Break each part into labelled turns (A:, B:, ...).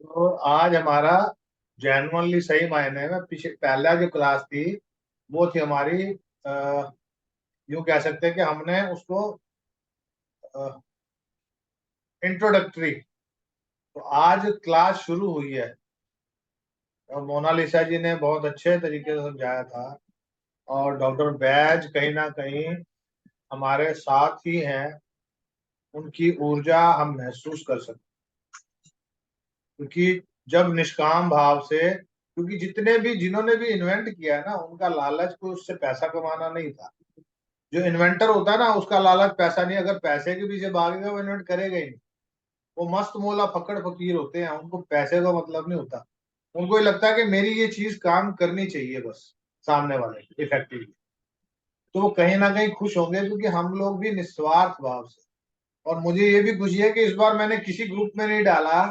A: तो आज हमारा जेनुअनली सही मायने में पीछे पहला जो क्लास थी वो थी हमारी, यूं कह सकते हैं कि हमने उसको इंट्रोडक्टरी। तो आज क्लास शुरू हुई है और मोनालिसा जी ने बहुत अच्छे तरीके से समझाया था। और डॉक्टर बैज कहीं ना कहीं हमारे साथ ही हैं, उनकी ऊर्जा हम महसूस कर सकते हैं। क्योंकि जब निष्काम भाव से, क्योंकि जितने भी जिन्होंने भी इन्वेंट किया है ना, उनका लालच कोई उससे पैसा कमाना नहीं था। जो इन्वेंटर होता है ना, उसका लालच पैसा नहीं, अगर पैसे के पीछे भागेगा वो इन्वेंट करेगा ही नहीं। वो मस्त मोला फकड़ फकीर होते हैं, उनको पैसे का मतलब नहीं होता। उनको ये लगता है कि मेरी ये चीज काम करनी चाहिए बस, सामने वाले इफेक्टिवली। तो वो कहीं ना कहीं खुश होंगे, क्योंकि हम लोग भी निस्वार्थ भाव से। और मुझे ये भी खुशी है कि इस बार मैंने किसी ग्रुप में नहीं डाला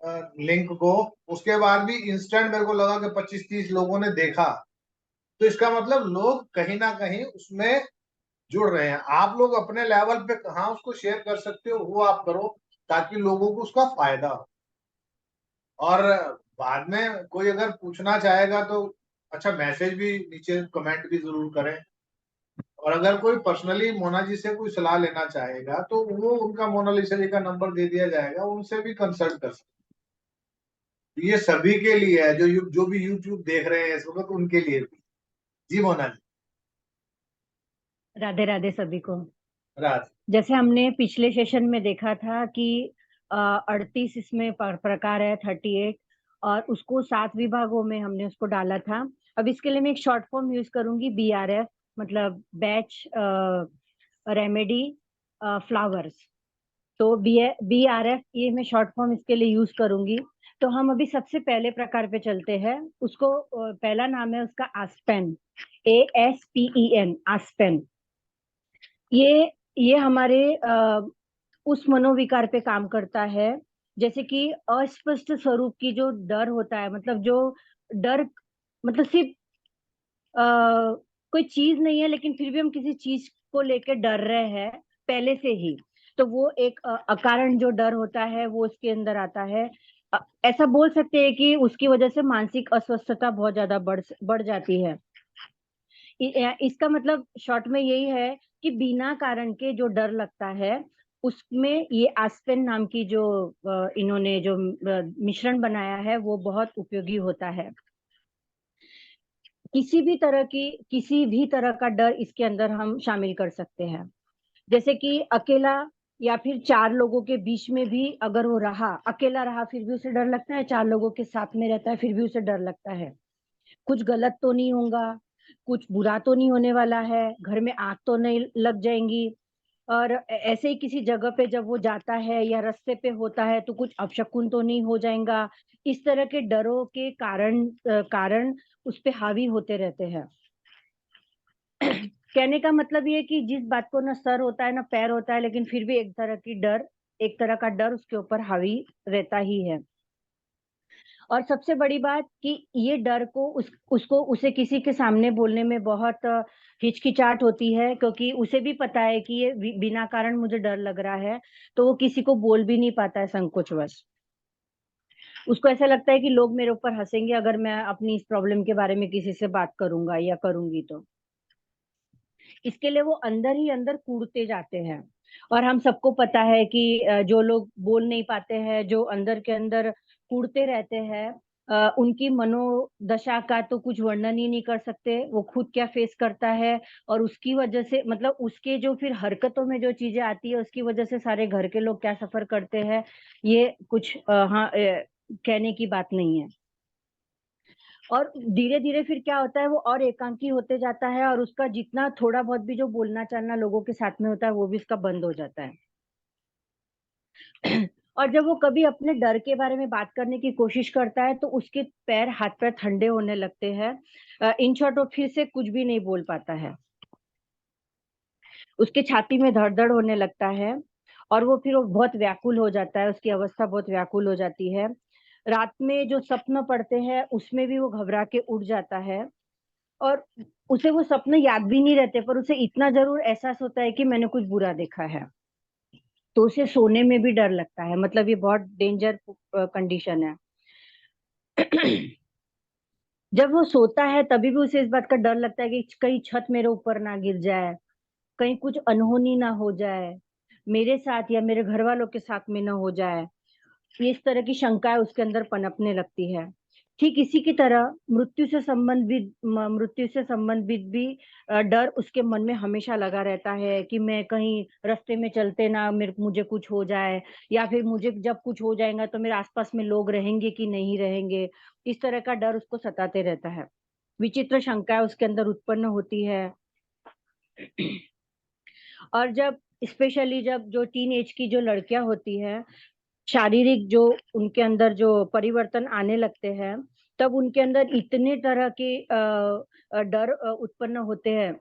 A: लिंक को, उसके बाद भी इंस्टेंट मेरे को लगा कि 25-30 लोगों ने देखा। तो इसका मतलब लोग कहीं ना कहीं उसमें जुड़ रहे हैं। आप लोग अपने लेवल पे कहाँ उसको शेयर कर सकते हो वो आप करो, ताकि लोगों को उसका फायदा हो। और बाद में कोई अगर पूछना चाहेगा तो अच्छा, मैसेज भी नीचे कमेंट भी जरूर करें। और अगर कोई पर्सनली मोना जी से कोई सलाह लेना चाहेगा तो वो उनका मोनालिसा जी का नंबर दे दिया जाएगा, उनसे भी कंसल्ट कर सकते हैं। ये सभी के लिए है, जो भी यूट्यूब देख रहे हैं इस वक्त, उनके लिए भी। जी मोना जी।
B: राधे राधे सभी को।
A: राज।
B: जैसे हमने पिछले सेशन में देखा था कि 38 इसमें प्रकार है, 38, और उसको 7 विभागों में हमने उसको डाला था। अब इसके लिए मैं एक शॉर्ट फॉर्म यूज करूंगी, BRF, मतलब बैच रेमेडी फ्लावर्स। तो BRF ये मैं शॉर्ट फॉर्म इसके लिए यूज करूंगी। तो हम अभी सबसे पहले प्रकार पे चलते हैं। उसको पहला नाम है उसका आस्पेन, ASPEN, आस्पेन। ये ये हमारे उस मनोविकार पे काम करता है, जैसे कि अस्पष्ट स्वरूप की जो डर होता है, मतलब जो डर, मतलब सिर्फ कोई चीज नहीं है लेकिन फिर भी हम किसी चीज को लेकर डर रहे हैं पहले से ही। तो वो एक अकारण जो डर होता है वो उसके अंदर आता है। ऐसा बोल सकते हैं कि उसकी वजह से मानसिक अस्वस्थता बहुत ज्यादा बढ़ जाती है। इसका मतलब शॉर्ट में यही है कि बिना कारण के जो डर लगता है, उसमें ये आस्पेन नाम की जो इन्होंने जो मिश्रण बनाया है वो बहुत उपयोगी होता है। किसी भी तरह का डर इसके अंदर हम शामिल कर सकते हैं। जैसे कि अकेला या फिर 4 लोगों के बीच में भी अगर वो रहा, अकेला रहा फिर भी उसे डर लगता है, 4 लोगों के साथ में रहता है फिर भी उसे डर लगता है। कुछ गलत तो नहीं होगा, कुछ बुरा तो नहीं होने वाला है, घर में आग तो नहीं लग जाएंगी। और ऐसे ही किसी जगह पे जब वो जाता है या रास्ते पे होता है तो कुछ अपशकुन तो नहीं हो जाएगा। इस तरह के डरों के कारण उस पे हावी होते रहते हैं। कहने का मतलब ये है कि जिस बात को ना सर होता है ना पैर होता है, लेकिन फिर भी एक तरह का डर उसके ऊपर हावी रहता ही है। और सबसे बड़ी बात कि ये डर को उसको उसे किसी के सामने बोलने में बहुत हिचकिचाहट होती है, क्योंकि उसे भी पता है कि ये बिना कारण मुझे डर लग रहा है। तो वो किसी को बोल भी नहीं पाता है संकोचवश। उसको ऐसा लगता है कि लोग मेरे ऊपर हंसेंगे अगर मैं अपनी इस प्रॉब्लम के बारे में किसी से बात करूंगा या करूंगी तो। इसके लिए वो अंदर ही अंदर कूदते जाते हैं। और हम सबको पता है कि जो लोग बोल नहीं पाते हैं, जो अंदर के अंदर कूदते रहते हैं, उनकी मनोदशा का तो कुछ वर्णन ही नहीं कर सकते, वो खुद क्या फेस करता है। और उसकी वजह से, मतलब उसके जो फिर हरकतों में जो चीजें आती है उसकी वजह से सारे घर के लोग क्या सफर करते हैं, ये कुछ कहने की बात नहीं है। और धीरे धीरे फिर क्या होता है, वो और एकांकी होते जाता है और उसका जितना थोड़ा बहुत भी जो बोलना चालना लोगों के साथ में होता है वो भी उसका बंद हो जाता है। और जब वो कभी अपने डर के बारे में बात करने की कोशिश करता है तो उसके पैर हाथ पैर ठंडे होने लगते हैं। इन शॉर्ट वो फिर से कुछ भी नहीं बोल पाता है। उसके छाती में धड़धड़ होने लगता है और वो बहुत व्याकुल हो जाता है, उसकी अवस्था बहुत व्याकुल हो जाती है। रात में जो स्वप्न पड़ते हैं उसमें भी वो घबरा के उठ जाता है। और उसे वो सपने याद भी नहीं रहते, पर उसे इतना जरूर एहसास होता है कि मैंने कुछ बुरा देखा है। तो उसे सोने में भी डर लगता है, मतलब ये बहुत डेंजर कंडीशन है। जब वो सोता है तभी भी उसे इस बात का डर लगता है कि कहीं छत मेरे ऊपर ना गिर जाए, कहीं कुछ अनहोनी ना हो जाए, मेरे साथ या मेरे घर वालों के साथ में ना हो जाए। ये इस तरह की शंकाएँ उसके अंदर पनपने लगती है। ठीक इसी की तरह मृत्यु से संबंधित भी डर उसके मन में हमेशा लगा रहता है कि मैं कहीं रास्ते में चलते ना मुझे कुछ हो जाए, या फिर मुझे जब कुछ हो जाएगा तो मेरे आस-पास में लोग रहेंगे कि नहीं रहेंगे। इस तरह का डर उसको सताते रहता है। विचित्र शंकाएँ उसके अंदर उत्पन्न होती है। और जब स्पेशली जब जो टीनेज की जो लड़कियाँ होती हैं, शारीरिक जो उनके अंदर जो परिवर्तन आने लगते हैं, तब उनके अंदर इतने तरह के डर उत्पन्न होते हैं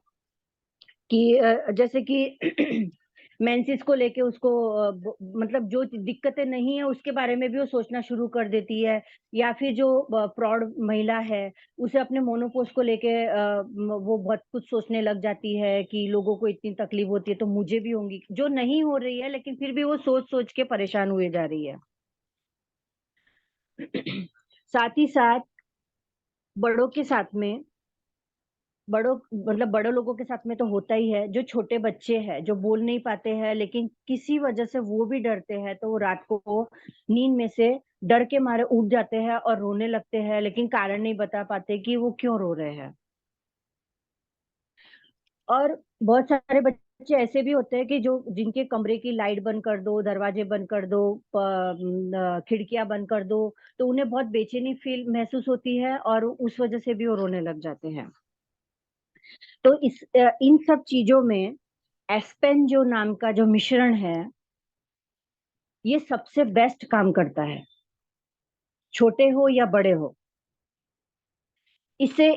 B: कि जैसे कि मेंसेस को लेके उसको मतलब जो दिक्कतें नहीं है उसके बारे में भी वो सोचना शुरू कर देती है, या फिर जो प्रौढ़ महिला है उसे अपने मोनोपोज को लेके वो बहुत कुछ सोचने लग जाती है कि लोगों को इतनी तकलीफ होती है तो मुझे भी होंगी, जो नहीं हो रही है लेकिन फिर भी वो सोच सोच के परेशान हुए जा रही है। साथ ही साथ बड़ों के साथ में बड़ों मतलब बड़े लोगों के साथ में तो होता ही है, जो छोटे बच्चे हैं, जो बोल नहीं पाते हैं लेकिन किसी वजह से वो भी डरते हैं, तो वो रात को नींद में से डर के मारे उठ जाते हैं और रोने लगते हैं, लेकिन कारण नहीं बता पाते कि वो क्यों रो रहे हैं। और बहुत सारे बच्चे ऐसे भी होते हैं कि जो जिनके कमरे की लाइट बंद कर दो, दरवाजे बंद कर दो, खिड़कियाँ बंद कर दो, तो उन्हें बहुत बेचैनी फ़ील महसूस होती है और उस वजह से भी वो रोने लग जाते हैं। तो इन सब चीज़ों में एस्पेन जो नाम का जो मिश्रण है, ये सबसे बेस्ट काम करता है, छोटे हो या बड़े हो। इससे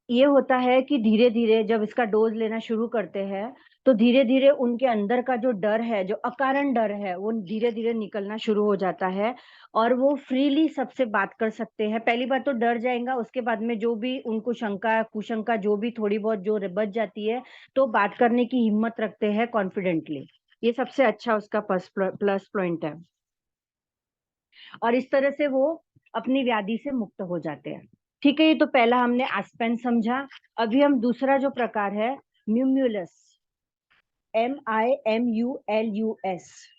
B: ये होता है कि धीरे-धीरे जब इसका डोज़ लेना शुरू करते हैं, तो धीरे-धीरे उनके अंदर का जो डर है, जो अकारण डर है, वो धीरे-धीरे निकलना शुरू हो जाता है और वो फ्रीली सबसे बात कर सकते हैं। पहली बात तो डर जाएगा, उसके बाद में जो भी उनको शंका, कुशंका जो भी थोड़ी बहुत जो बच जाती है, तो बात करने की हिम्मत रखते हैं कॉन्फिडेंटली। ये सबसे अच्छा उसका प्लस पॉइंट है और इस तरह से वो अपनी व्याधि से मुक्त हो जाते हैं। ठीक है, ये तो पहला हमने एस्पेन समझा। अभी हम दूसरा जो प्रकार है म्यूम्यूलस, MIMULUS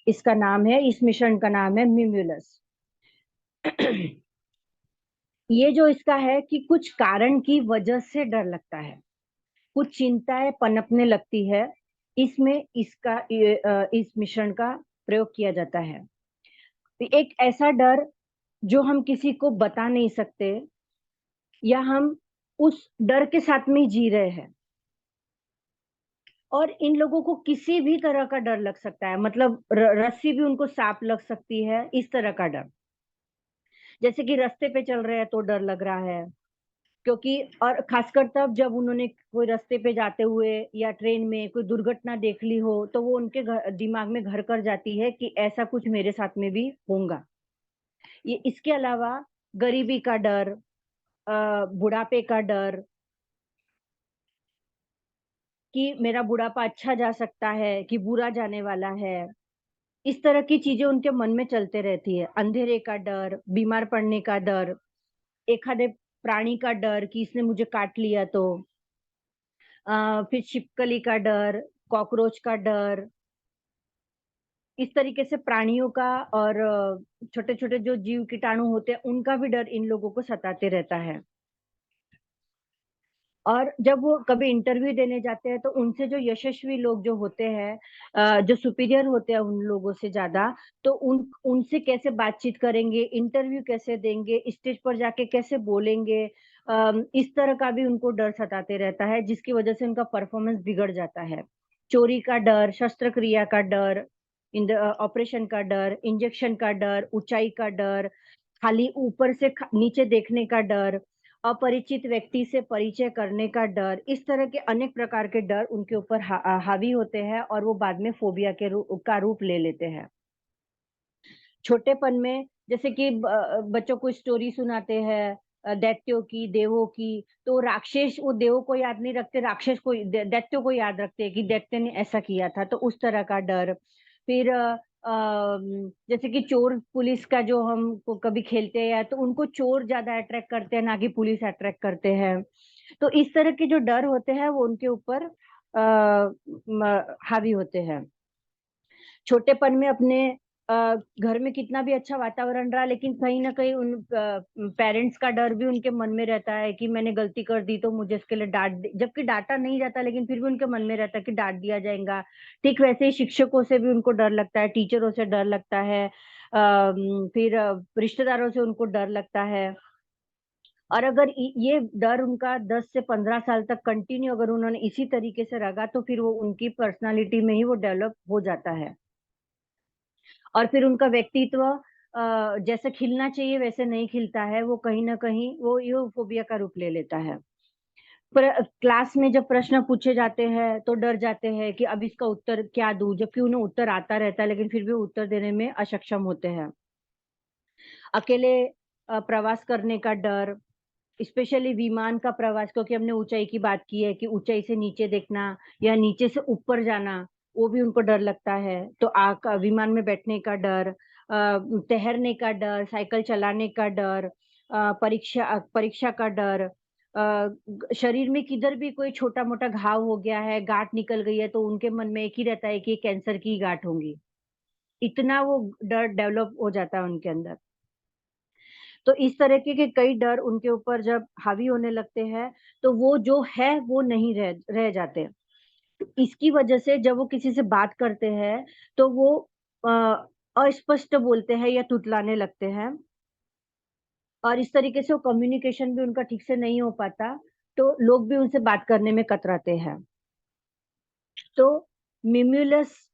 B: इसका नाम है, इस मिश्रण का नाम है म्यूम्यूलस। ये जो इसका है कि कुछ कारण की वजह से डर लगता है, कुछ चिंताएं पनपने लगती है, इसमें इस मिश्रण का प्रयोग किया जाता है। एक ऐसा डर जो हम किसी को बता नहीं सकते या हम उस डर के साथ में ही जी रहे हैं, और इन लोगों को किसी भी तरह का डर लग सकता है, मतलब रस्सी भी उनको सांप लग सकती है, इस तरह का डर। जैसे कि रास्ते पे चल रहे हैं तो डर लग रहा है, क्योंकि और खासकर तब जब उन्होंने कोई रास्ते पे जाते हुए या ट्रेन में कोई दुर्घटना देख ली हो, तो वो उनके दिमाग में घर कर जाती है कि ऐसा कुछ मेरे साथ में भी होगा। ये इसके अलावा गरीबी का डर, बुढ़ापे का डर, कि मेरा बुढ़ापा अच्छा जा सकता है कि बुरा जाने वाला है। इस तरह की चीज़ें उनके मन में चलते रहती है। अंधेरे का डर, बीमार पड़ने का डर, एखादे प्राणी का डर कि इसने मुझे काट लिया तो। फिर छिपकली का डर, कॉकरोच का डर, इस तरीके से प्राणियों का और छोटे-छोटे जो जीव कीटाणु होते हैं, उनका भी डर इन लोगों को सताते रहता है। और जब वो कभी इंटरव्यू देने जाते हैं तो उनसे जो यशस्वी लोग जो होते हैं, जो सुपीरियर होते हैं उन लोगों से ज़्यादा, तो उनसे कैसे बातचीत करेंगे, इंटरव्यू कैसे देंगे, स्टेज पर जाके कैसे बोलेंगे, इस तरह का भी उनको डर सताते रहता है, जिसकी वजह से उनका परफॉर्मेंस बिगड़ जाता है। चोरी का डर, शस्त्रक्रिया का डर, ऑपरेशन का डर, इंजेक्शन का डर, ऊँचाई का डर, खाली ऊपर से नीचे देखने का डर, अपरिचित व्यक्ति से परिचय करने का डर, इस तरह के अनेक प्रकार के डर उनके ऊपर हावी होते हैं और वो बाद में फ़ोबिया के का रूप ले लेते हैं। छोटेपन में जैसे कि बच्चों को स्टोरी सुनाते हैं दैत्यों की, देवों की, तो राक्षस वो देवों को याद नहीं रखते, राक्षस को दैत्यों को याद रखते हैं कि दैत्य ने ऐसा किया था, तो उस तरह का डर। फिर जैसे कि चोर पुलिस का जो हम कभी खेलते हैं तो उनको चोर ज्यादा अट्रैक्ट करते हैं, ना कि पुलिस अट्रैक्ट करते हैं। तो इस तरह के जो डर होते हैं वो उनके ऊपर हावी होते हैं। छोटेपन में अपने घर में कितना भी अच्छा वातावरण रहा, लेकिन कहीं ना कहीं उन पेरेंट्स का डर भी उनके मन में रहता है कि मैंने गलती कर दी तो मुझे इसके लिए जबकि डांटा नहीं जाता, लेकिन फिर भी उनके मन में रहता है कि डांट दिया जाएगा। ठीक वैसे ही शिक्षकों से भी उनको डर लगता है, टीचरों से डर लगता है, फिर रिश्तेदारों से उनको डर लगता है। और अगर ये डर उनका 10 से 15 साल तक कंटिन्यू अगर उन्होंने इसी तरीके से रखा, तो फिर वो उनकी पर्सनालिटी में ही वो डेवलप हो जाता है। और फिर उनका व्यक्तित्व जैसे खिलना चाहिए वैसे नहीं खिलता है, वो कहीं न कहीं वो यूफोबिया का रूप ले लेता है। क्लास में जब प्रश्न पूछे जाते हैं, तो डर जाते हैं कि अब इसका उत्तर क्या दूँ? जबकि उन्हें उत्तर आता रहता है, लेकिन फिर भी वो उत्तर देने में अक्षम होते हैं। अकेले प्रवास करने का डर, स्पेशली विमान का प्रवास, क्योंकि हमने ऊँचाई की बात की है कि ऊँचाई से नीचे देखना या नीचे से ऊपर जाना, वो भी उनको डर लगता है। तो विमान में बैठने का डर, तैरने का डर, साइकिल चलाने का डर, परीक्षा का डर, शरीर में किधर भी कोई छोटा-मोटा घाव हो गया है, गाँठ निकल गई है, तो उनके मन में एक ही रहता है कि ये कैंसर की गाँठ होंगी। इतना वो डर डेवलप हो जाता है उनके अंदर। तो इस तरीके के कई डर उनके ऊपर जब हावी होने लगते हैं, तो वो जो है वो नहीं रह रह जाते। इसकी वजह से जब वो किसी से बात करते हैं, तो वो अ, अस्पष्ट बोलते हैं या तुतलाने लगते हैं, और इस तरीके से वो कम्युनिकेशन भी उनका ठीक से नहीं हो पाता, तो लोग भी उनसे बात करने में कतराते हैं। तो मिम्यूलस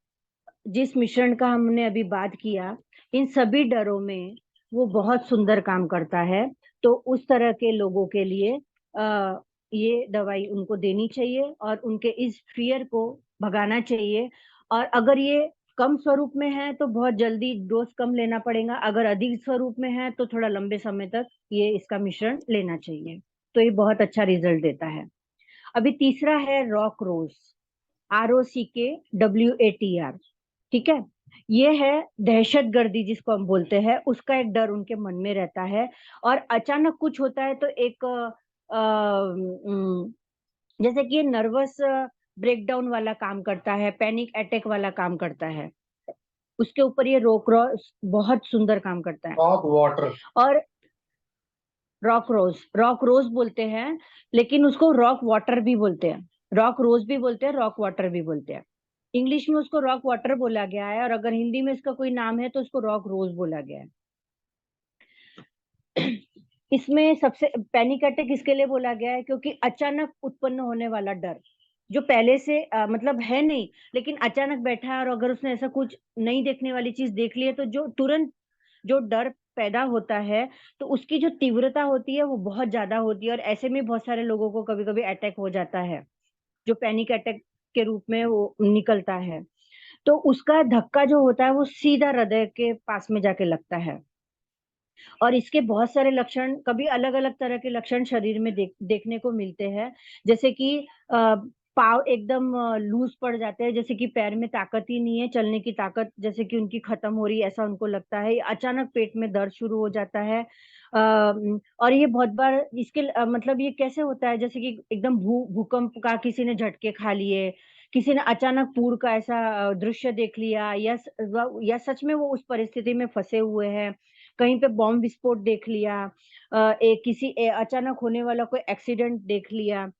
B: जिस मिश्रण का हमने अभी बात किया, इन सभी डरों में वो बहुत सुंदर काम करता है। तो उस तरह के लोगों के लिए ये दवाई उनको देनी चाहिए और उनके इस फ़ियर को भगाना चाहिए। और अगर ये कम स्वरूप में है, तो बहुत जल्दी डोज़ कम लेना पड़ेगा, अगर अधिक स्वरूप में है, तो थोड़ा लंबे समय तक ये इसका मिश्रण लेना चाहिए। तो ये बहुत अच्छा रिज़ल्ट देता है। अभी तीसरा है रॉक रोज़, ROCKWATR, ठीक है? ये है दहशतगर्दी जिसको हम बोलते हैं, उसका एक डर उनके मन में रहता है, और अचानक कुछ होता है तो एक जैसे कि ये नर्वस ब्रेकडाउन वाला काम करता है, पैनिक अटैक वाला काम करता है। उसके ऊपर ये बहुत सुंदर काम करता है।
A: Talk water.
B: और रॉक रोज़ बोलते हैं, लेकिन उसको रॉक वाटर भी बोलते हैं। रॉक रोज़ भी बोलते हैं, रॉक वाटर भी बोलते हैं। इंग्लिश में उसको रॉक वाटर बोला गया है, और अगर हिंदी में इसका कोई नाम है तो उसको रॉक रोज़ बोला गया है। इसमें सबसे पैनिक अटैक इसके लिए बोला गया है क्योंकि अचानक उत्पन्न होने वाला डर, जो पहले से मतलब है नहीं, लेकिन अचानक बैठा है और अगर उसने ऐसा कुछ नहीं देखने वाली चीज़ देख ली है, तो जो तुरंत जो डर पैदा होता है, तो उसकी जो तीव्रता होती है वो बहुत ज़्यादा होती है, और ऐसे में बहुत सारे लोगों को कभी-कभी अटैक हो जाता है, जो पैनिक अटैक के रूप में वो निकलता है। तो उसका धक्का जो होता है वो सीधा हृदय के पास में जाके लगता है। और इसके बहुत सारे लक्षण, कभी अलग-अलग तरह के लक्षण शरीर में देखने को मिलते हैं। जैसे कि पाँव एकदम लूज़ पड़ जाते हैं, जैसे कि पैर में ताकत ही नहीं है, चलने की ताकत जैसे कि उनकी खत्म हो रही है, ऐसा उनको लगता है। अचानक पेट में दर्द शुरू हो जाता है। और ये बहुत बार मतलब ये कैसे होता है, जैसे कि एकदम भूकंप का किसी ने झटके खा लिए, किसी ने अचानक पूर का ऐसा दृश्य देख लिया, या सच में वो उस परिस्थिति में फँसे हुए हैं। कहीं पे बॉम्ब विस्फोट देख लिया, अचानक होने वाला कोई एक्सीडेंट देख लिया,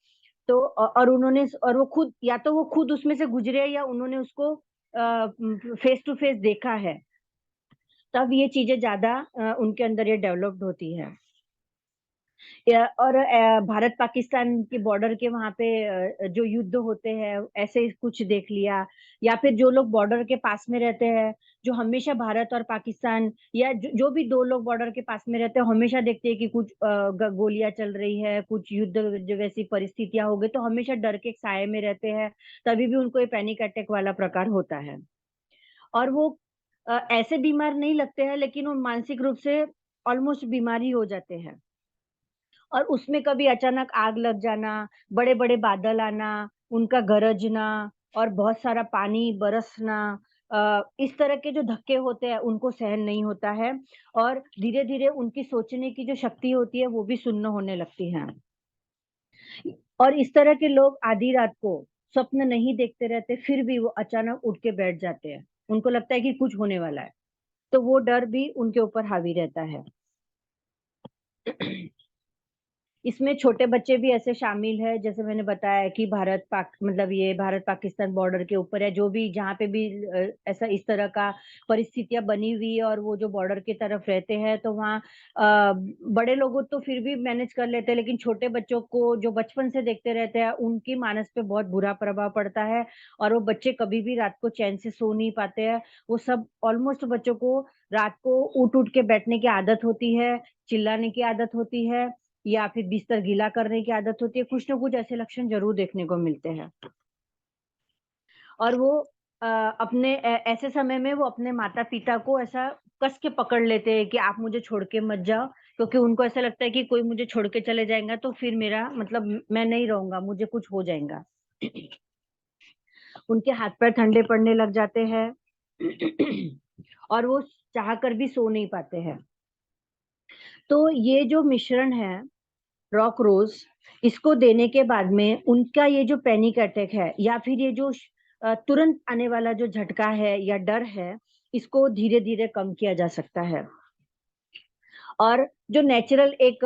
B: तो और वो खुद उसमें से गुजरे या उन्होंने उसको फेस टू फेस देखा है, तब ये चीज़ें ज़्यादा उनके अंदर ये डेवलप्ड होती है। और भारत-पाकिस्तान के बॉर्डर के वहाँ पे जो युद्ध होते हैं, ऐसे ही कुछ देख लिया, या फिर जो लोग बॉर्डर के पास में रहते हैं, जो हमेशा भारत और पाकिस्तान, या जो भी 2 लोग बॉर्डर के पास में रहते हैं, हमेशा देखते हैं कि कुछ गोलियाँ चल रही है, कुछ युद्ध जैसी परिस्थितियाँ हो गई, तो हमेशा डर के साए में रहते हैं, तभी भी उनको ये पैनिक अटैक वाला प्रकार होता है। और वो ऐसे बीमार नहीं लगते हैं, लेकिन वो मानसिक रूप से ऑलमोस्ट बीमार ही हो जाते हैं। और उसमें कभी अचानक आग लग जाना, बड़े-बड़े बादल आना, उनका गरजना और बहुत सारा पानी बरसना, इस तरह के जो धक्के होते हैं उनको सहन नहीं होता है और धीरे-धीरे उनकी सोचने की जो शक्ति होती है वो भी शून्य होने लगती है। और इस तरह के लोग आधी रात को स्वप्न नहीं देखते रहते, फिर भी वो अचानक उठ के बैठ जाते हैं। उनको लगता है कि कुछ होने वाला है, तो वो डर भी उनके ऊपर हावी रहता है। इसमें छोटे बच्चे भी ऐसे शामिल हैं, जैसे मैंने बताया कि मतलब ये भारत-पाकिस्तान बॉर्डर के ऊपर है, जो भी जहाँ पे भी ऐसा इस तरह का परिस्थितियाँ बनी हुई है और वो जो बॉर्डर की तरफ रहते हैं, तो वहाँ बड़े लोग तो फिर भी मैनेज कर लेते हैं, लेकिन छोटे बच्चों को जो बचपन से देखते रहते हैं, उनकी मानस पे बहुत बुरा प्रभाव पड़ता है और वो बच्चे कभी भी रात को चैन से सो नहीं पाते हैं। वो सब ऑलमोस्ट बच्चों को रात को उठ-उठ के बैठने की आदत होती है, चिल्लाने की आदत होती है या फिर बिस्तर गीला करने की आदत होती है, कुछ ना कुछ ऐसे लक्षण ज़रूर देखने को मिलते हैं। और वो अपने ऐसे समय में वो अपने माता-पिता को ऐसा कस के पकड़ लेते हैं कि आप मुझे छोड़ के मत जाओ, क्योंकि उनको ऐसा लगता है कि कोई मुझे छोड़ के चले जाएगा तो फिर मेरा मतलब मैं नहीं रहूँगा, मुझे कुछ हो जाएगा। उनके हाथ-पैर ठंडे पड़ने लग जाते हैं और वो चाह कर भी सो नहीं पाते हैं। तो ये जो मिश्रण है रॉक रोज़, इसको देने के बाद में उनका ये जो पैनिक अटैक है या फिर ये जो तुरंत आने वाला जो झटका है या डर है, इसको धीरे-धीरे कम किया जा सकता है। और जो नेचुरल एक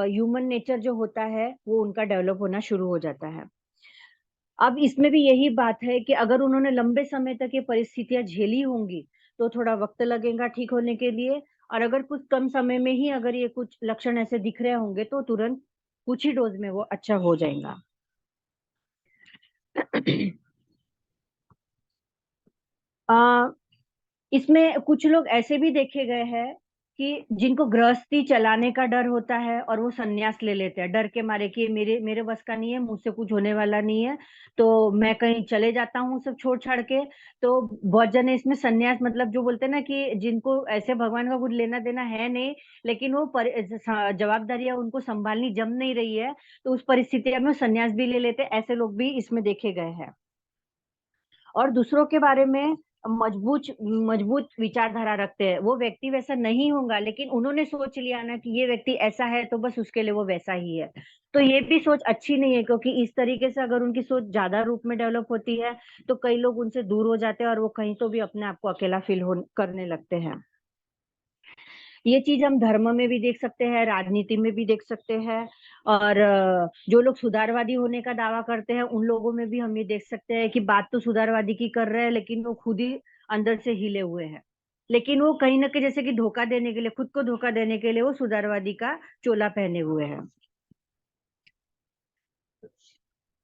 B: ह्यूमन नेचर जो होता है, वो उनका डेवलप होना शुरू हो जाता है। अब इसमें भी यही बात है कि अगर उन्होंने लंबे समय तक ये परिस्थितियाँ झेली होंगी, तो थोड़ा वक़्त लगेगा ठीक होने के लिए और अगर कुछ कम समय में ही अगर ये कुछ लक्षण ऐसे दिख रहे होंगे, तो तुरंत कुछ ही डोज़ में वो अच्छा हो जाएगा। अ, इसमें कुछ लोग ऐसे भी देखे गए हैं कि जिनको गृहस्थी चलाने का डर होता है और वो संन्यास ले लेते हैं, डर के मारे कि मेरे मेरे बस का नहीं है, मुझसे कुछ होने वाला नहीं है, तो मैं कहीं चले जाता हूँ सब छोड़-छाड़ के। तो बहुत जने इसमें संन्यास मतलब जो बोलते हैं ना कि जिनको ऐसे भगवान का कुछ लेना-देना है नहीं, लेकिन वो जवाबदारियाँ उनको सँभालनी जम नहीं रही है, तो उस परिस्थितियों में संन्यास भी ले लेते हैं, ऐसे लोग भी इसमें देखे गए हैं। और दूसरों के बारे में मजबूत मजबूत विचारधारा रखते हैं। वो व्यक्ति वैसा नहीं होगा, लेकिन उन्होंने सोच लिया ना कि ये व्यक्ति ऐसा है, तो बस उसके लिए वो वैसा ही है। तो ये भी सोच अच्छी नहीं है, क्योंकि इस तरीके से अगर उनकी सोच ज़्यादा रूप में डेवलप होती है, तो कई लोग उनसे दूर हो जाते हैं और वो कहीं तो भी अपने आप को अकेला फ़ील करने लगते हैं। ये चीज़ हम धर्म में भी देख सकते हैं, राजनीति में भी देख सकते हैं और जो लोग सुधारवादी होने का दावा करते हैं, उन लोगों में भी हम ये देख सकते हैं कि बात तो सुधारवादी की कर रहे हैं, लेकिन वो खुद ही अंदर से हिले हुए हैं। लेकिन वो कहीं न कहीं जैसे कि धोखा देने के लिए, खुद को धोखा देने के लिए वो सुधारवादी का चोला पहने हुए हैं।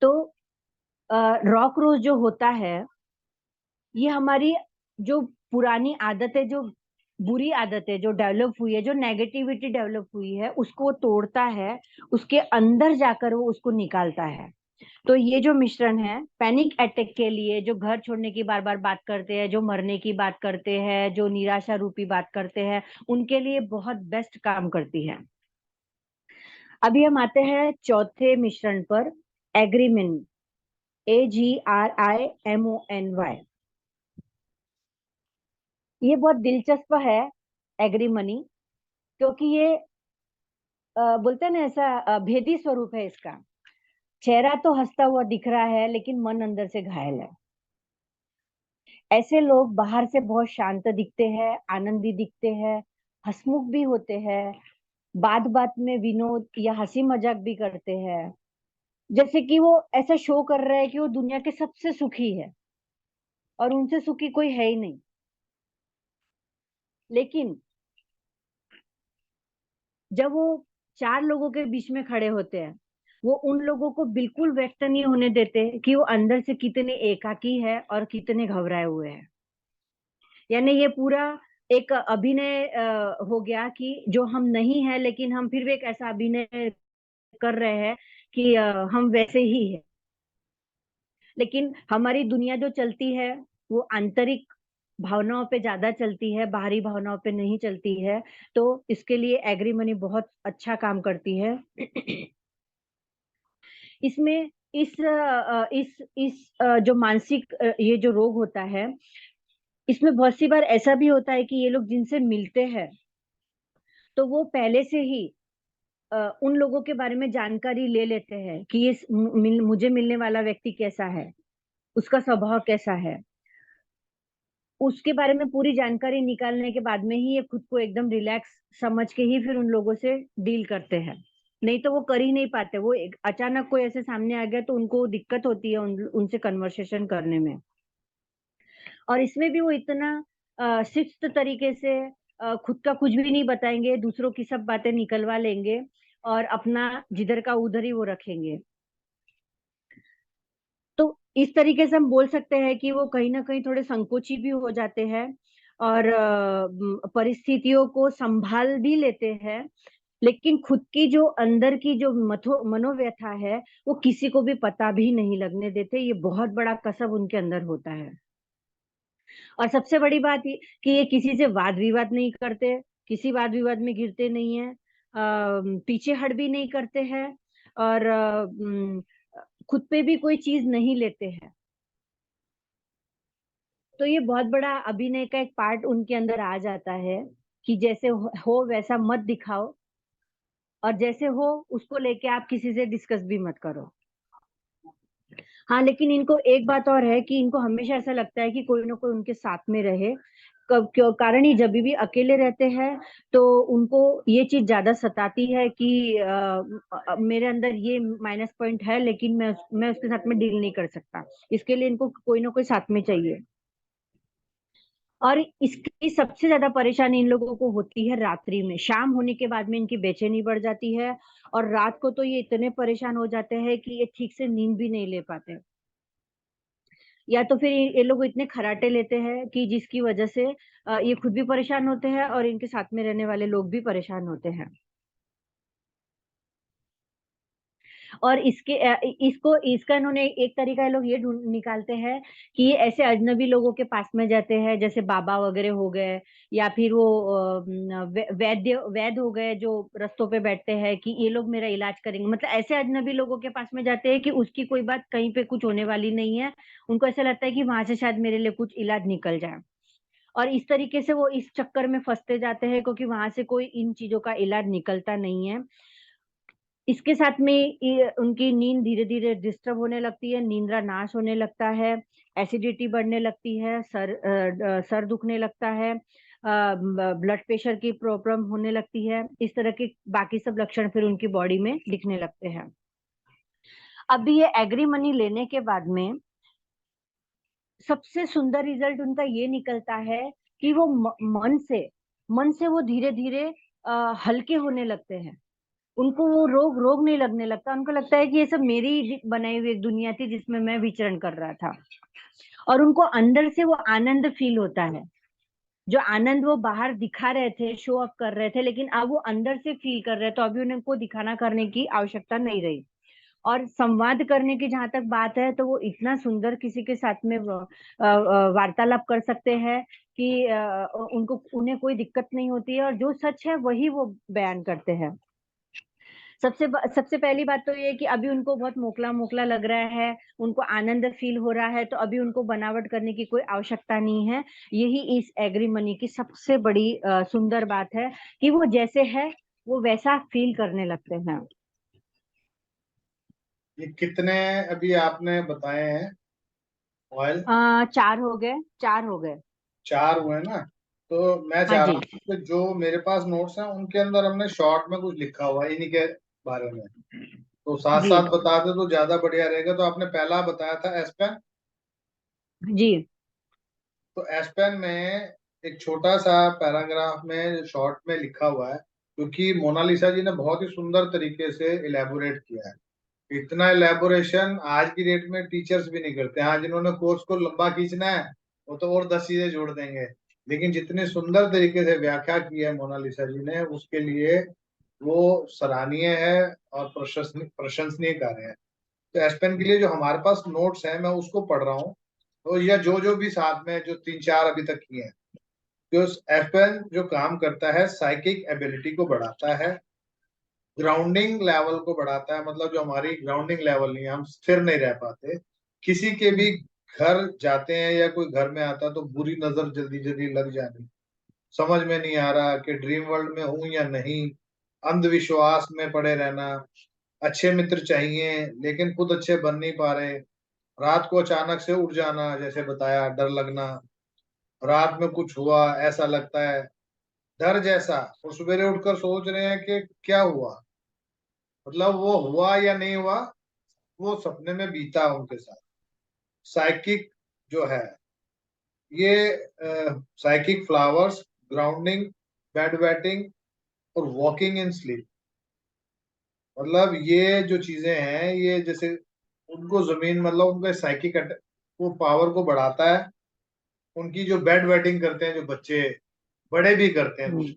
B: तो रॉक रोज़ जो होता है, ये हमारी जो पुरानी आदतें जो बुरी आदतें जो डेवलप हुई है, जो नेगेटिविटी डेवलप हुई है, उसको वो तोड़ता है, उसके अंदर जाकर वो उसको निकालता है। तो ये जो मिश्रण है, पैनिक अटैक के लिए जो घर छोड़ने की बार-बार बात करते हैं, जो मरने की बात करते हैं, जो निराशा रूपी बात करते हैं, उनके लिए बहुत बेस्ट काम करती है। अभी हम आते हैं चौथे मिश्रण पर, एग्रीमिन, AGRIMONY। ये बहुत दिलचस्प है एग्रीमनी, क्योंकि ये बोलते हैं ना ऐसा भेदी स्वरूप है इसका। चेहरा तो हँसता हुआ दिख रहा है, लेकिन मन अंदर से घायल है। ऐसे लोग बाहर से बहुत शांत दिखते हैं, आनंदी दिखते हैं, हँसमुख भी होते हैं, बात-बात में विनोद या हँसी-मज़ाक भी करते हैं। जैसे कि वो ऐसा शो कर रहे हैं कि वो दुनिया के सबसे सुखी है और उनसे सुखी कोई है ही नहीं। लेकिन जब वो 4 लोगों के बीच में खड़े होते हैं, वो उन लोगों को बिल्कुल व्यक्त नहीं होने देते कि वो अंदर से कितने एकाकी है और कितने घबराए हुए हैं। यानी ये पूरा एक अभिनय हो गया कि जो हम नहीं हैं, लेकिन हम फिर भी एक ऐसा अभिनय कर रहे हैं कि हम वैसे ही हैं। लेकिन हमारी दुनिया जो चलती है, वो आंतरिक भावनाओं पे ज़्यादा चलती है, बाहरी भावनाओं पे नहीं चलती है। तो इसके लिए एग्रीमनी बहुत अच्छा काम करती है। इसमें इस जो मानसिक ये जो रोग होता है, इसमें बहुत सी बार ऐसा भी होता है कि ये लोग जिनसे मिलते हैं तो वो पहले से ही उन लोगों के बारे में जानकारी ले लेते हैं कि ये मुझे मिलने वाला व्यक्ति कैसा है, उसका स्वभाव कैसा है। उसके बारे में पूरी जानकारी निकालने के बाद में ही ये खुद को एकदम रिलैक्स समझ के ही फिर उन लोगों से डील करते हैं। नहीं तो वो कर ही नहीं पाते। वो एक अचानक कोई ऐसे सामने आ गया तो उनको दिक्कत होती है उनसे कन्वर्सेशन करने में। और इसमें भी वो इतना शिष्ट तरीके से खुद का कुछ भी नहीं बताएंगे, दूसरों की सब बातें निकलवा लेंगे और अपना जिधर का उधर ही वो रखेंगे। तो इस तरीके से हम बोल सकते हैं कि वो कहीं ना कहीं थोड़े संकोची भी हो जाते हैं और परिस्थितियों को संभाल भी लेते हैं, लेकिन खुद की जो अंदर की जो मनोव्यथा है वो किसी को भी पता भी नहीं लगने देते। ये बहुत बड़ा कसब उनके अंदर होता है। और सबसे बड़ी बात ये कि ये किसी से वाद विवाद नहीं करते, किसी वाद विवाद में गिरते नहीं है, पीछे हट भी नहीं करते हैं और खुद पे भी कोई चीज नहीं लेते हैं। तो ये बहुत बड़ा अभिनय का एक पार्ट उनके अंदर आ जाता है कि जैसे हो वैसा मत दिखाओ और जैसे हो उसको लेके आप किसी से डिस्कस भी मत करो। हाँ, लेकिन इनको एक बात और है कि इनको हमेशा ऐसा लगता है कि कोई ना कोई उनके साथ में रहे। कब क्यों कारण ही जब भी अकेले रहते हैं तो उनको ये चीज ज्यादा सताती है कि मेरे अंदर ये माइनस पॉइंट है, लेकिन मैं उसके साथ में डील नहीं कर सकता। इसके लिए इनको कोई ना कोई साथ में चाहिए। और इसकी सबसे ज्यादा परेशानी इन लोगों को होती है रात्रि में। शाम होने के बाद में इनकी बेचैनी बढ़ जाती है और रात को तो ये इतने परेशान हो जाते हैं कि ये ठीक से नींद भी नहीं ले पाते। या तो फिर ये लोग इतने खर्राटे लेते हैं कि जिसकी वजह से ये खुद भी परेशान होते हैं और इनके साथ में रहने वाले लोग भी परेशान होते हैं। और इसको इसका इन्होंने एक तरीका ये लोग ये ढूंढ निकालते हैं कि ये ऐसे अजनबी लोगों के पास में जाते हैं, जैसे बाबा वगैरह हो गए या फिर वो वैद्य हो गए जो रस्तों पे बैठते हैं कि ये लोग मेरा इलाज करेंगे। मतलब ऐसे अजनबी लोगों के पास में जाते हैं कि उसकी कोई बात कहीं पे कुछ होने वाली नहीं है। उनको ऐसा लगता है कि वहां से शायद मेरे लिए कुछ इलाज निकल जाए। और इस तरीके से वो इस चक्कर में फंसते जाते हैं क्योंकि वहां से कोई इन चीजों का इलाज निकलता नहीं है। इसके साथ में उनकी नींद धीरे धीरे डिस्टर्ब होने लगती है, नींद्रा नाश होने लगता है, एसिडिटी बढ़ने लगती है, सर दुखने लगता है, ब्लड प्रेशर की प्रॉब्लम होने लगती है। इस तरह के बाकी सब लक्षण फिर उनकी बॉडी में दिखने लगते हैं। अब ये एग्री मनी लेने के बाद में सबसे सुंदर रिजल्ट उनका ये निकलता है कि वो मन से वो धीरे धीरे हल्के होने लगते हैं। उनको वो रोग रोग नहीं लगने लगता। उनको लगता है कि ये सब मेरी बनाई हुई एक दुनिया थी जिसमें मैं विचरण कर रहा था। और उनको अंदर से वो आनंद फील होता है। जो आनंद वो बाहर दिखा रहे थे, शो अप कर रहे थे, लेकिन अब वो अंदर से फील कर रहे हैं, तो अभी उनको दिखाना करने की आवश्यकता नहीं रही। और संवाद करने की जहां तक बात है तो वो इतना सुंदर किसी के साथ में वार्तालाप कर सकते हैं कि उनको उन्हें कोई दिक्कत नहीं होती है और जो सच है वही वो बयान करते हैं। सबसे पहली बात तो ये है कि अभी उनको बहुत मोकला मोकला लग रहा है, उनको आनंद फील हो रहा है, तो अभी उनको बनावट करने की कोई आवश्यकता नहीं है। यही इस एग्री मनी की सबसे बड़ी सुंदर बात है कि वो जैसे है वो वैसा फील करने लगते हैं।
A: ये कितने अभी आपने बताए हैं ऑयल?
B: 4 हो गए।
A: 4 हुए ना? तो मैं
B: हाँ
A: चाह रहा
B: जी।
A: हूँ कि जो मेरे पास नोट्स हैं उनके अंदर हमने शॉर्ट में कुछ लिखा हुआ है इन्हीं के बारे में, तो साथ
B: जी।
A: साथ बता दे तो ज्यादा बढ़िया रहेगा। तो आपने पहला बताया था एस्पेन।
B: जी।
A: तो एस्पेन में एक छोटा सा पैराग्राफ में शॉर्ट में लिखा हुआ है, क्योंकि मोनालिसा जी ने बहुत ही सुंदर तरीके से इलेबोरेट किया है। इतना इलेबोरेशन आज की डेट में टीचर्स भी नहीं करते। हाँ, जिन्होंने कोर्स को लंबा खींचना है वो तो और 10 चीजें जोड़ देंगे, लेकिन जितने सुंदर तरीके से व्याख्या की है मोनालिसा जी ने उसके लिए वो सराहनीय है और प्रशंसनीय कार्य है। तो एस्पेन के लिए जो हमारे पास नोट्स हैं मैं उसको पढ़ रहा हूँ। तो या जो जो भी साथ में जो 3 4 अभी तक किए हैं, जो एस्पेन जो काम करता है साइकिक एबिलिटी को बढ़ाता है, ग्राउंडिंग लेवल को बढ़ाता है। मतलब जो हमारी ग्राउंडिंग लेवल नहीं है, हम स्थिर नहीं रह पाते किसी के भी घर जाते हैं या कोई घर में आता तो बुरी नजर जल्दी जल्दी लग जानी, समझ में नहीं आ रहा कि ड्रीम वर्ल्ड में हूं या नहीं, अंधविश्वास में पड़े रहना, अच्छे मित्र चाहिए लेकिन खुद अच्छे बन नहीं पा रहे, रात को अचानक से उठ जाना, जैसे बताया डर लगना, रात में कुछ हुआ ऐसा लगता है, डर जैसा, और सवेरे उठकर सोच रहे हैं कि क्या हुआ, मतलब वो हुआ या नहीं हुआ, वो सपने में बीता उनके साथ। साइकिक जो है ये psychic flowers, grounding, bed wetting और वॉकिंग इन स्लीप, मतलब ये जो चीजें हैं ये जैसे उनको जमीन, मतलब उनके साइकिक वो पावर को बढ़ाता है, उनकी जो बेड वेटिंग करते हैं जो बच्चे, बड़े भी करते हैं कुछ,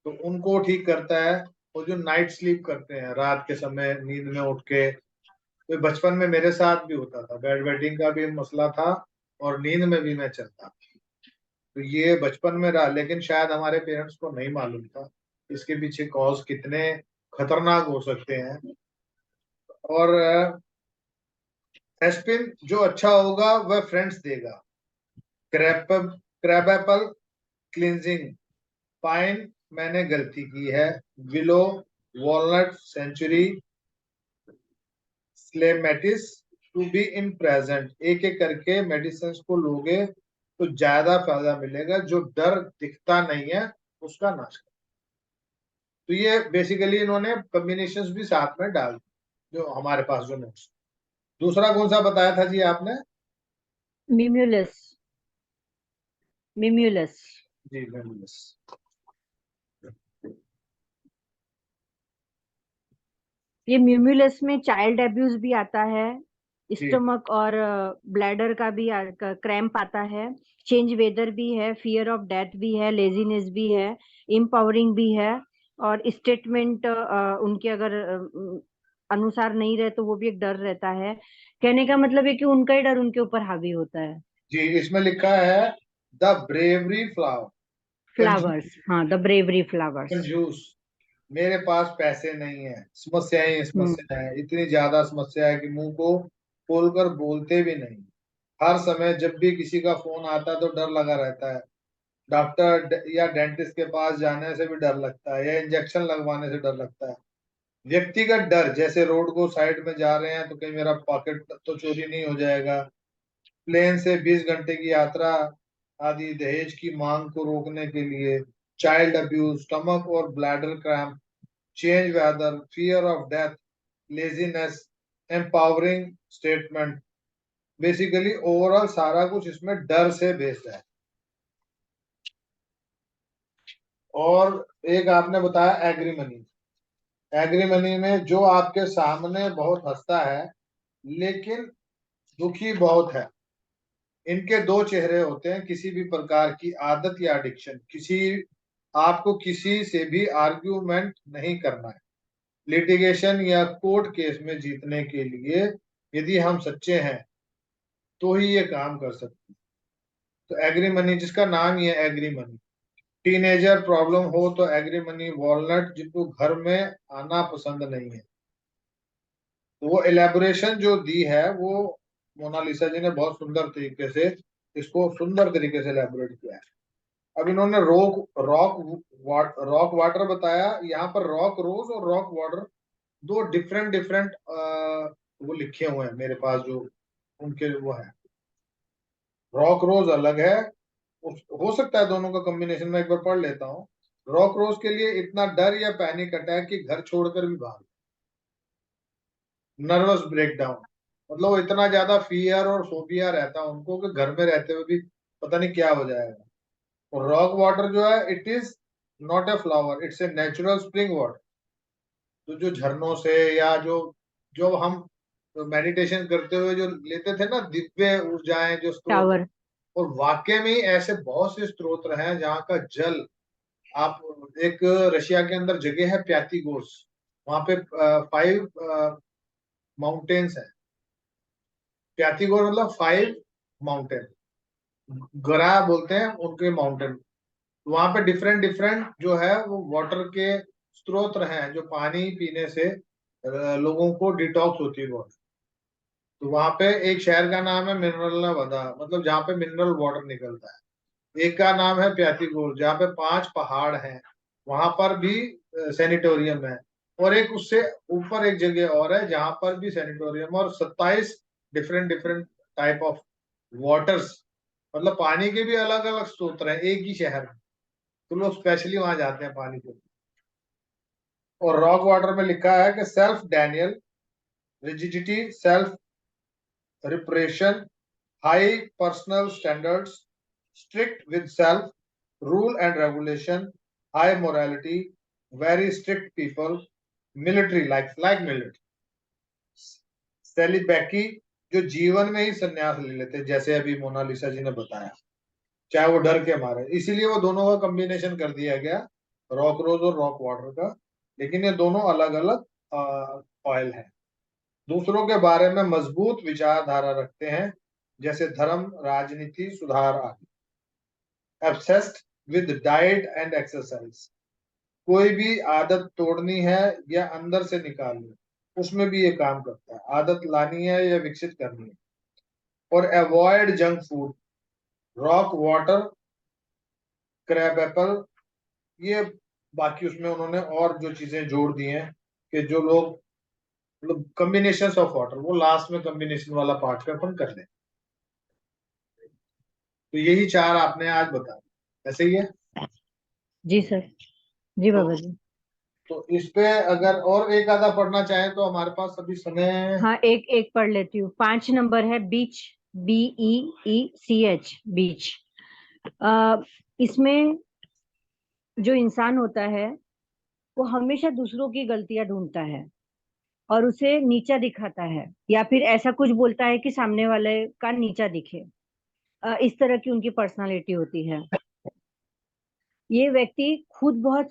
A: तो उनको ठीक करता है। और जो नाइट स्लीप करते हैं रात के समय नींद में उठ के, तो बचपन में मेरे साथ भी होता था, बेड वेटिंग का भी मसला था और नींद में भी मैं चलता, तो ये बचपन में रहा, लेकिन शायद हमारे पेरेंट्स को नहीं मालूम था इसके पीछे कॉज कितने खतरनाक हो सकते हैं। और एस्पिन जो अच्छा होगा वह फ्रेंड्स देगा, crap crab apple cleansing, pine मैंने गलती की है, willow, walnut, century, clematis, to be in present, एक एक करके मेडिसिन को लोगे तो ज्यादा फायदा मिलेगा, जो डर दिखता नहीं है उसका नाश कर। तो ये बेसिकली इन्होंने कॉम्बिनेशंस भी साथ में डाल दी जो हमारे पास जो नोट्स। दूसरा कौन सा बताया था जी आपने?
B: मिम्यूलस, मिम्यूलस।
A: जी मेमोरिस।
B: ये म्यूमुलस में चाइल्ड अब्यूज भी आता है,
A: जी
B: स्टमक और ब्लैडर का भी क्रैम्प आता है, चेंज वेदर भी है, फियर ऑफ डेथ भी है, लेजीनेस भी है, इम्पावरिंग भी है, और स्टेटमेंट उनके अगर अनुसार नहीं रहे तो वो भी एक डर रहता है। कहने का मतलब है कि उनका ही डर उनके ऊपर हावी होता है।
A: जी, इसमें लिखा है द ब्रेवरी फ्लावर, कंजूस,
B: फ्लावर्स, हाँ, द ब्रेवरी फ्लावर्स।
A: कंजूस, मेरे पास पैसे नहीं है, समस्याएं ही
B: हम्म।
A: समस्या है, इतनी ज्यादा समस्या है कि मुंह को खोलकर बोलते भी नहीं, हर समय जब भी किसी का फोन आता है तो डर लगा रहता है, या डेंटिस्ट के पास जाने से भी डर लगता है, या इंजेक्शन लगवाने से डर लगता है, व्यक्तिगत डर, जैसे रोड को साइड में जा रहे हैं तो कहीं मेरा पॉकेट तो चोरी नहीं हो जाएगा, प्लेन से 20 घंटे की यात्रा आदि, दहेज की मांग को रोकने के लिए, चाइल्ड अब्यूज, स्टमक और bladder cramp, change weather, fear of death, laziness, empowering statement, basically overall सारा कुछ इसमें डर से बेस्ड है। और एक आपने बताया एग्रीमनी, एग्रीमनी में जो आपके सामने बहुत हंसता है लेकिन दुखी बहुत है, इनके दो चेहरे होते हैं, किसी भी प्रकार की आदत या एडिक्शन, आपको किसी से भी आर्ग्यूमेंट नहीं करना है, लिटिगेशन या कोर्ट केस में जीतने के लिए यदि हम सच्चे हैं तो ही ये काम कर सकते हैं। तो एग्री मनी, जिसका नाम ही है एग्री मनी, टीनेजर प्रॉब्लम हो तो एग्री मनी, वॉलनट जिनको घर में आना पसंद नहीं है, तो वो एलेबोरेशन जो दी है वो मोनालिसा जी ने बहुत सुंदर तरीके से, इसको सुंदर तरीके से एलेबोरेट किया है। अब इन्होंने रॉक वाटर बताया, यहाँ पर रॉक रोज और रॉक वाटर दो डिफरेंट डिफरेंट वो लिखे हुए हैं मेरे पास जो उनके वो है, रॉक रोज अलग है, हो सकता है दोनों का कॉम्बिनेशन में, एक बार पढ़ लेता हूँ। रॉक रोज के लिए इतना डर या पैनिक अटैक कि घर छोड़कर भी भाग, नर्वस ब्रेकडाउन, मतलब वो इतना ज्यादा फियर और फोबिया रहता है उनको कि घर में रहते हुए भी पता नहीं क्या हो जाएगा। और रॉक वाटर जो है it is not a flower, it's a natural spring water, तो जो झरनों से या जो हम मेडिटेशन करते हुए जो लेते थे ना दिव्य ऊर्जाएं जो स्रोत,
B: टावर।
A: और वाकई में ही ऐसे बहुत से स्रोत हैं जहाँ का जल, आप एक रशिया के अंदर जगह है प्यातीगोर्स, वहां पे 5 माउंटेन्स है, प्यातीगोर मतलब 5 माउंटेन, गरा बोलते हैं उनके माउंटेन, वहां पे डिफरेंट डिफरेंट जो है वो वाटर के स्रोत हैं जो पानी पीने से लोगों को डिटॉक्स होती है बहुत, तो वहां पे एक शहर का नाम है मिनरलनावदा, मतलब जहाँ पे मिनरल वाटर निकलता है। एक का नाम है प्यातीगोर, जहाँ पे 5 पहाड़ हैं, वहां पर भी सैनिटोरियम है। और एक उससे ऊपर एक जगह और है जहां पर भी सैनिटोरियम, और 27 different different type of waters, मतलब पानी के भी अलग अलग स्रोत हैं एक ही शहर में। तो लोग स्पेशली वहां जाते हैं पानी के लिए। और रॉक वाटर में लिखा है कि self Daniel, rigidity, self repression, high personal standards, strict with self, rule and regulation, high morality, very strict people, military like military. सेलिबैकी, जो जीवन में ही संन्यास ले लेते, जैसे अभी मोनालिसा जी ने बताया, चाहे वो डर के मारे, इसीलिए वो दोनों का कॉम्बिनेशन कर दिया गया, रॉक रोज और रॉक वाटर का। लेकिन ये दोनों अलग अलग ऑयल है। दूसरों के बारे में मजबूत विचारधारा रखते हैं, जैसे धर्म, राजनीति, सुधार आदि। obsessed with diet and exercise, कोई भी आदत तोड़नी है या अंदर से निकालनी, उसमें भी ये काम करता है, आदत लानी है या विकसित करनी है। और avoid junk food, rock water, crab Apple, ये बाकी उसमें उन्होंने और जो चीजें जोड़ दी हैं कि जो लोग मतलब कॉम्बिनेशन ऑफ वाटर, वो लास्ट में कॉम्बिनेशन वाला पार्ट पे अपन कर लें। तो यही 4 आपने आज बताया, ऐसे ही है।
B: जी सर, जी
A: तो,
B: बाबा जी।
A: तो इस पे अगर और एक आधा पढ़ना चाहें तो हमारे पास अभी समय है।
B: हाँ, एक एक पढ़ लेती हूँ। 5 नंबर है बीच, BEECH, बीच। इसमें जो इंसान होता है वो हमेशा दूसरों की गलतियां ढूंढता है और उसे नीचा दिखाता है, या फिर ऐसा कुछ बोलता है कि सामने वाले का नीचा दिखे। इस तरह की उनकी पर्सनालिटी होती है। ये व्यक्ति खुद बहुत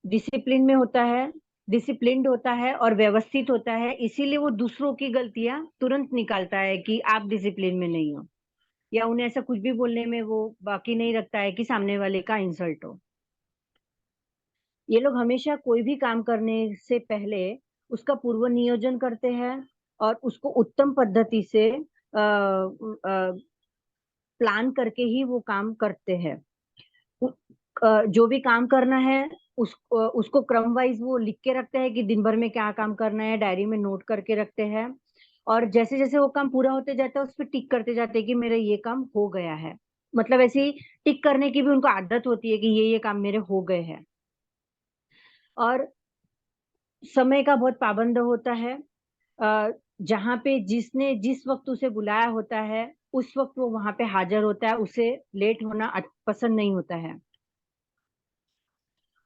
B: डिसिप्लिन में होता है, डिसिप्लिन्ड होता है और व्यवस्थित होता है, इसीलिए वो दूसरों की गलतियां तुरंत निकालता है कि आप डिसिप्लिन में नहीं हो, या उन्हें ऐसा कुछ भी बोलने में वो बाकी नहीं रखता है कि सामने वाले का इंसल्ट हो। ये लोग हमेशा कोई भी काम करने से पहले उसका पूर्व नियोजन करते हैं और उसको उत्तम पद्धति से प्लान करके ही वो काम करते हैं। जो भी काम करना है उसको क्रम वाइज वो लिख के रखते हैं कि दिन भर में क्या काम करना है, डायरी में नोट करके रखते हैं। और जैसे जैसे वो काम पूरा होते जाता है उस पर टिक करते जाते हैं कि मेरा ये काम हो गया है। मतलब ऐसी टिक करने की भी उनको आदत होती है कि ये काम मेरे हो गए हैं। और समय का बहुत पाबंद होता है। जहाँ पे जिसने जिस वक्त उसे बुलाया होता है उस वक्त वो वहां पे हाजिर होता है, उसे लेट होना पसंद नहीं होता है।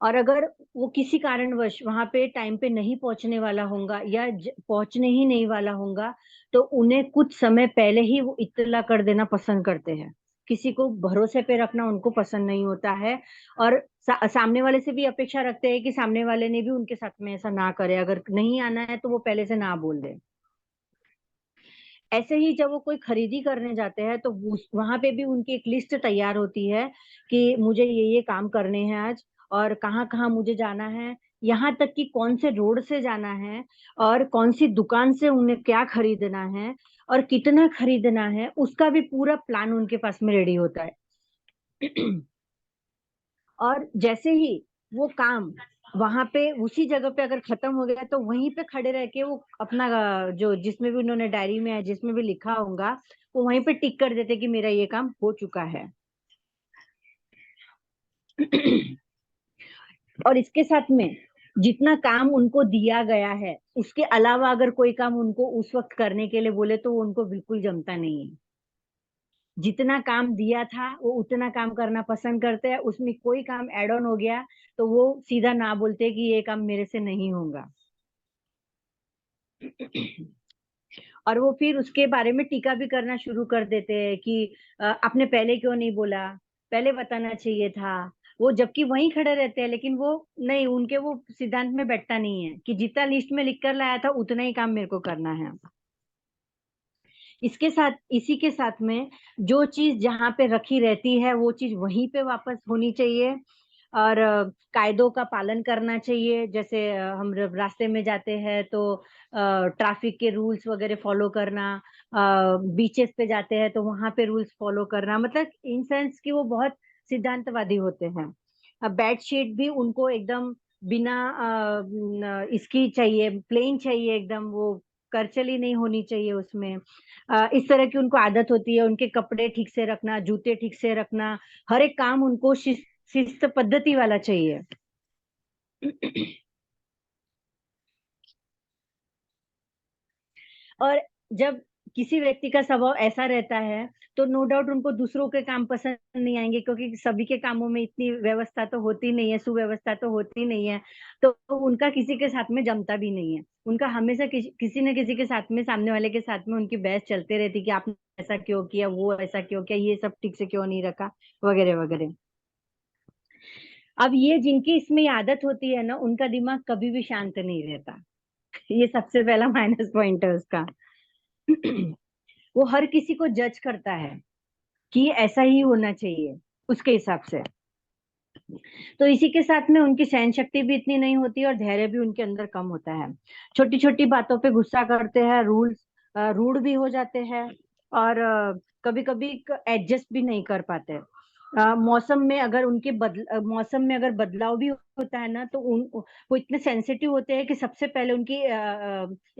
B: और अगर वो किसी कारणवश वहां पे टाइम पे नहीं पहुंचने वाला होगा या पहुंचने ही नहीं वाला होगा, तो उन्हें कुछ समय पहले ही वो इत्तला कर देना पसंद करते हैं। किसी को भरोसे पे रखना उनको पसंद नहीं होता है। और सामने वाले से भी अपेक्षा रखते हैं कि सामने वाले ने भी उनके साथ में ऐसा ना करे, अगर नहीं आना है तो वो पहले से ना बोल दे। ऐसे ही जब वो कोई खरीदी करने जाते हैं तो वहां पे भी उनकी एक लिस्ट तैयार होती है कि मुझे ये काम करने हैं आज, और कहाँ कहाँ मुझे जाना है, यहाँ तक कि कौन से रोड से जाना है और कौन सी दुकान से उन्हें क्या खरीदना है और कितना खरीदना है, उसका भी पूरा प्लान उनके पास में रेडी होता है। और जैसे ही वो काम वहां पे उसी जगह पे अगर खत्म हो गया तो वहीं पे खड़े रह के वो अपना जो जिसमें भी उन्होंने डायरी में है जिसमें भी लिखा होगा वो वहीं पे टिक कर देते कि मेरा ये काम हो चुका है। और इसके साथ में जितना काम उनको दिया गया है उसके अलावा अगर कोई काम उनको उस वक्त करने के लिए बोले तो वो उनको बिल्कुल जमता नहीं है। जितना काम दिया था वो उतना काम करना पसंद करते हैं, उसमें कोई काम ऐड ऑन हो गया तो वो सीधा ना बोलते कि ये काम मेरे से नहीं होगा। और वो फिर उसके बारे में टीका भी करना शुरू कर देते हैं कि आपने पहले क्यों नहीं बोला, पहले बताना चाहिए था। वो जबकि वहीं खड़े रहते हैं लेकिन वो नहीं, उनके वो सिद्धांत में बैठता नहीं है कि जितना लिस्ट में लिख कर लाया था उतना ही काम मेरे को करना है। इसके साथ इसी के साथ में जो चीज जहाँ पे रखी रहती है वो चीज वहीं पे वापस होनी चाहिए। और कायदों का पालन करना चाहिए। जैसे हम रास्ते में जाते हैं तो ट्रैफिक के रूल्स वगैरह फॉलो करना, बीचेस पे जाते हैं तो वहां पे रूल्स फॉलो करना, मतलब इन सेंस कि वो बहुत सिद्धांतवादी होते हैं। बेडशीट भी उनको एकदम बिना इसकी चाहिए, प्लेन चाहिए एकदम, वो करचली नहीं होनी चाहिए उसमें। इस तरह की उनको आदत होती है। उनके कपड़े ठीक से रखना, जूते ठीक से रखना, हर एक काम उनको शिस्त पद्धति वाला चाहिए। और जब किसी व्यक्ति का स्वभाव ऐसा रहता है तो नो डाउट उनको दूसरों के काम पसंद नहीं आएंगे, क्योंकि सभी के कामों में इतनी व्यवस्था तो होती नहीं है, सुव्यवस्था तो होती नहीं है। तो उनका किसी के साथ में जमता भी नहीं है। उनका हमेशा किसी न किसी के साथ में, सामने वाले के साथ में उनकी बहस चलते रहती कि आपने ऐसा क्यों किया, वो ऐसा क्यों किया, ये सब ठीक से क्यों नहीं रखा, वगैरह वगैरह। अब ये जिनकी इसमें आदत होती है ना, उनका दिमाग कभी भी शांत नहीं रहता। ये सबसे पहला माइनस पॉइंट है उसका। वो हर किसी को जज करता है कि ऐसा ही होना चाहिए उसके हिसाब से। तो इसी के साथ में उनकी सहन शक्ति भी इतनी नहीं होती और धैर्य भी उनके अंदर कम होता है। छोटी छोटी बातों पे गुस्सा करते हैं, रूड भी हो जाते हैं, और कभी कभी एडजस्ट भी नहीं कर पाते। मौसम में अगर बदलाव भी होता है ना, तो वो इतने सेंसिटिव होते हैं कि सबसे पहले उनकी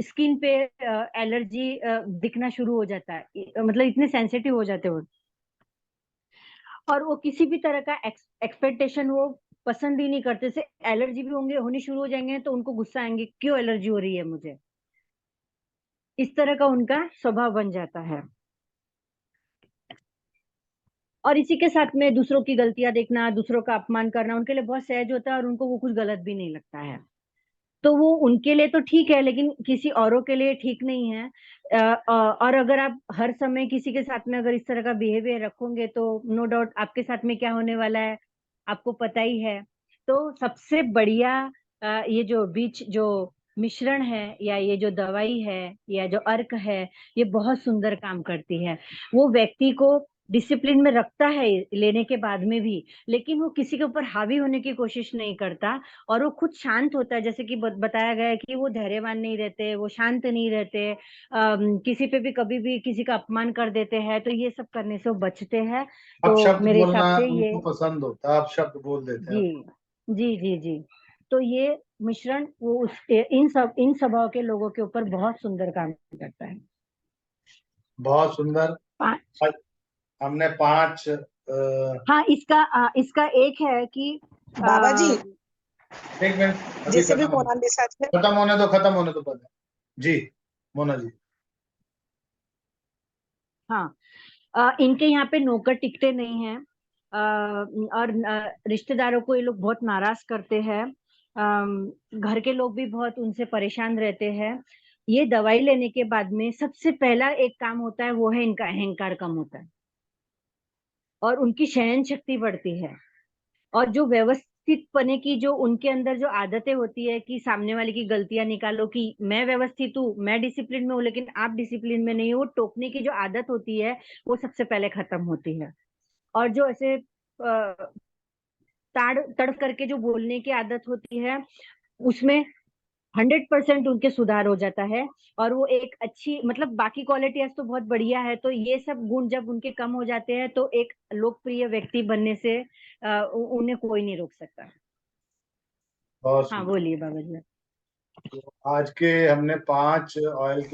B: स्किन पे एलर्जी दिखना शुरू हो जाता है। मतलब इतने सेंसिटिव हो जाते हैं वो। और वो किसी भी तरह का एक्सपेक्टेशन वो पसंद ही नहीं करते। से एलर्जी भी होनी शुरू हो जाएंगे तो उनको गुस्सा आएंगे, क्यों एलर्जी हो रही है मुझे। इस तरह का उनका स्वभाव बन जाता है। और इसी के साथ में दूसरों की गलतियां देखना, दूसरों का अपमान करना उनके लिए बहुत सहज होता है, और उनको वो कुछ गलत भी नहीं लगता है। तो वो उनके लिए तो ठीक है, लेकिन किसी औरों के लिए ठीक नहीं है। और अगर आप हर समय किसी के साथ में अगर इस तरह का बिहेवियर रखोगे तो नो डाउट आपके साथ में क्या होने वाला है आपको पता ही है। तो सबसे बढ़िया ये जो बीच जो मिश्रण है, या ये जो दवाई है, या जो अर्क है, ये बहुत सुंदर काम करती है। वो व्यक्ति को डिसिप्लिन में रखता है लेने के बाद में भी, लेकिन वो किसी के ऊपर हावी होने की कोशिश नहीं करता। और वो खुद शांत होता है, जैसे कि बताया गया है कि वो धैर्यवान नहीं रहते, वो शांत नहीं रहते, किसी पे भी कभी भी किसी का अपमान कर देते हैं, तो ये सब करने से वो बचते हैं।
A: अब
B: तो
A: शब्द
B: मेरे हिसाब
A: बोलना
B: से ये,
A: उनको पसंद होता है, अब शब्द बोल देते हैं।
B: जी जी जी जी, तो ये मिश्रण वो इन स्वभाव के लोगों के ऊपर बहुत सुंदर काम करता है।
A: बहुत सुंदर।
B: पा-
A: आज हमने 5
B: हाँ, इसका एक है कि
C: बाबा जी,
B: आ,
A: एक मिनट, अभी
C: जैसे भी मोनालिसा जी,
A: खत्म होने दो पहले। जी, मोना जी।
B: हाँ, इनके यहाँ पे नौकर टिकते नहीं हैं। और रिश्तेदारों को ये लोग बहुत नाराज करते हैं। घर के लोग भी बहुत उनसे परेशान रहते हैं। ये दवाई लेने के बाद में सबसे पहला एक काम होता है, वो है इनका अहंकार कम होता है और उनकी सहन शक्ति बढ़ती है। और जो व्यवस्थित पने की जो उनके अंदर जो आदतें होती है कि सामने वाले की गलतियां निकालो, कि मैं व्यवस्थित हूँ, मैं डिसिप्लिन में हूँ, लेकिन आप डिसिप्लिन में नहीं हो, वो टोकने की जो आदत होती है वो सबसे पहले खत्म होती है। और जो ऐसे ताड़ तड़ करके जो बोलने की आदत होती है, उसमें 100% उनके सुधार हो जाता है। और वो एक अच्छी, मतलब बाकी क्वालिटीज तो बहुत बढ़िया है, तो ये सब गुण जब उनके कम हो जाते हैं तो एक लोकप्रिय व्यक्ति बनने से उन्हें कोई नहीं रोक सकता।
A: बहुत
B: हाँ,
A: सुंदर।
B: बोलिए बाबा जी।
A: आज के हमने 5 ऑयल के